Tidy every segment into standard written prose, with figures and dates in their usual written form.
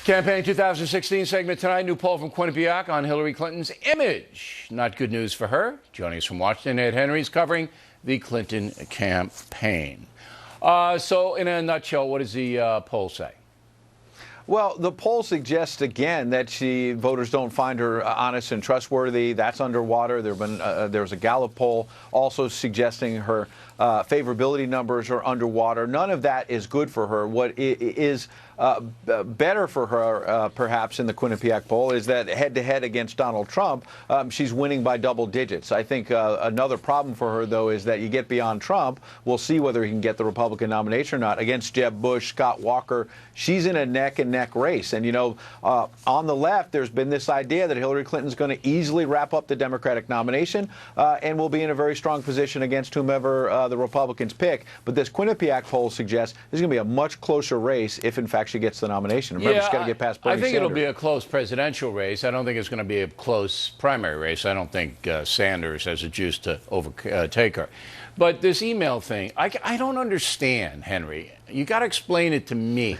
Campaign 2016 segment tonight. New poll from Quinnipiac on Hillary Clinton's image. Not good news for her. Joining us from Washington, Ed Henry's covering the Clinton campaign. So in a nutshell, what does the poll say? Well, the poll suggests again that voters don't find her honest and trustworthy. That's underwater. There was a Gallup poll also suggesting her favorability numbers are underwater. None of that is good for her. What is better for her, perhaps, in the Quinnipiac poll is that head-to-head against Donald Trump, she's winning by double digits. I think another problem for her, though, is that you get beyond Trump, we'll see whether he can get the Republican nomination or not. Against Jeb Bush, Scott Walker, she's in a neck-and-neck race. And, you know, on the left, there's been this idea that Hillary Clinton's going to easily wrap up the Democratic nomination and will be in a very strong position against whomever the Republicans pick. But this Quinnipiac poll suggests there's going to be a much closer race if, in fact, she gets the nomination. Remember, she's got to get past Bernie I think Sanders. It'll be a close presidential race. I don't think it's going to be a close primary race. I don't think Sanders has a juice to overtake her. But this email thing, I don't understand, Henry. You got to explain it to me,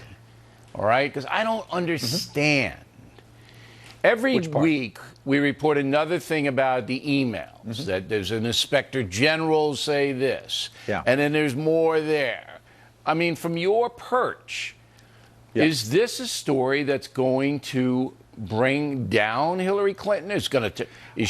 all right? Because I don't understand. Every week, we report another thing about the emails, that there's an inspector general say this, and then there's more there. I mean, from your perch, is this a story that's going to bring down Hillary Clinton? Is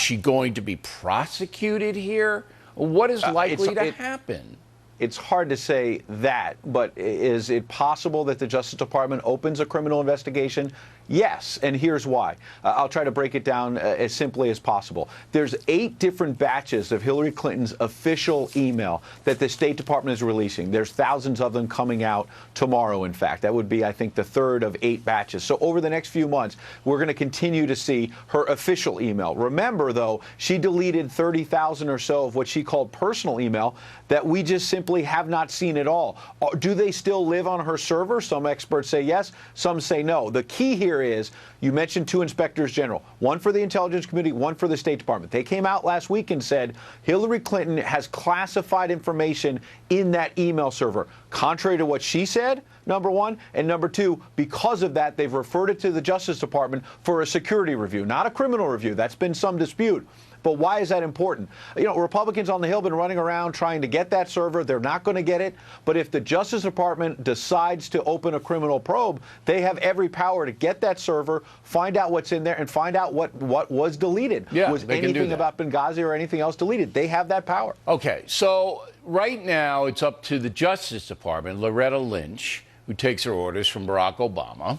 she going to be prosecuted here? What is likely to happen? It's hard to say that, but is it possible that the Justice Department opens a criminal investigation? Yes, and here's why. I'll try to break it down as simply as possible. There's 8 different batches of Hillary Clinton's official email that the State Department is releasing. There's thousands of them coming out tomorrow, in fact. That would be, I think, the 3rd of 8 batches. So over the next few months, we're going to continue to see her official email. Remember, though, she deleted 30,000 or so of what she called personal email that we just simply have not seen at all. Do they still live on her server? Some experts say yes, some say no. The key here is, you mentioned 2 inspectors general, one for the Intelligence Committee, one for the State Department. They came out last week and said Hillary Clinton has classified information in that email server, contrary to what she said, number one, and number 2, because of that, they've referred it to the Justice Department for a security review, not a criminal review. That's been some dispute. But why is that important? You know, Republicans on the Hill have been running around trying to get that server. They're not going to get it. But if the Justice Department decides to open a criminal probe, they have every power to get that server, find out what's in there, and find out what was deleted. Was anything about Benghazi or anything else deleted? They have that power. Okay, so right now it's up to the Justice Department, Loretta Lynch, who takes her orders from Barack Obama,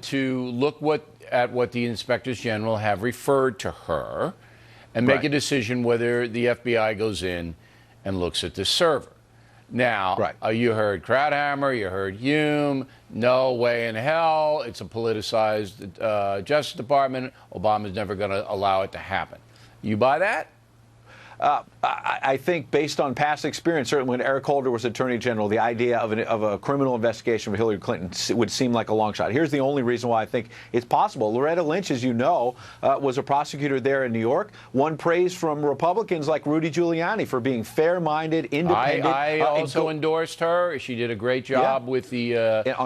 to look at what the inspectors general have referred to her and make a decision whether the FBI goes in and looks at the server. Now, you heard Krauthammer, you heard Hume. No way in hell. It's a politicized Justice Department. Obama's never going to allow it to happen. You buy that? I think, based on past experience, certainly when Eric Holder was Attorney General, the idea of a criminal investigation of Hillary Clinton would seem like a long shot. Here's the only reason why I think it's possible. Loretta Lynch, as you know, was a prosecutor there in New York, won praise from Republicans like Rudy Giuliani for being fair-minded, independent. I also endorsed her. She did a great job with the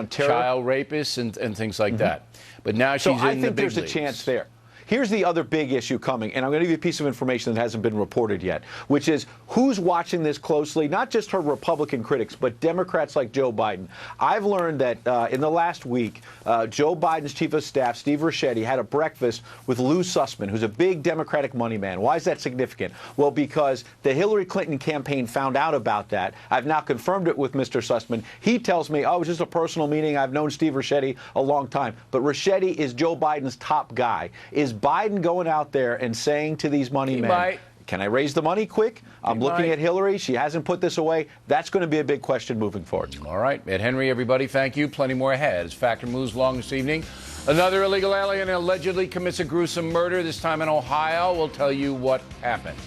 child rapists and things like that. But now she's in the big leagues. So I think there's a chance there. Here's the other big issue coming, and I'm going to give you a piece of information that hasn't been reported yet, which is who's watching this closely, not just her Republican critics, but Democrats like Joe Biden. I've learned that in the last week, Joe Biden's chief of staff, Steve Ricchetti, had a breakfast with Lou Sussman, who's a big Democratic money man. Why is that significant? Well, because the Hillary Clinton campaign found out about that. I've now confirmed it with Mr. Sussman. He tells me, oh, it was just a personal meeting. I've known Steve Ricchetti a long time. But Ricchetti is Joe Biden's top guy. Is Biden going out there and saying to these money men, can I raise the money quick? I'm looking at Hillary. She hasn't put this away. That's going to be a big question moving forward. All right. Ed Henry, everybody, thank you. Plenty more ahead as Factor moves along this evening. Another illegal alien allegedly commits a gruesome murder, this time in Ohio. We'll tell you what happened.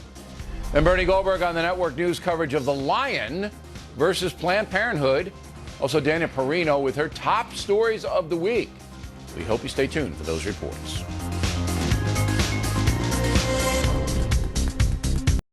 And Bernie Goldberg on the network news coverage of the Lion versus Planned Parenthood. Also, Daniel Perino with her top stories of the week. We hope you stay tuned for those reports.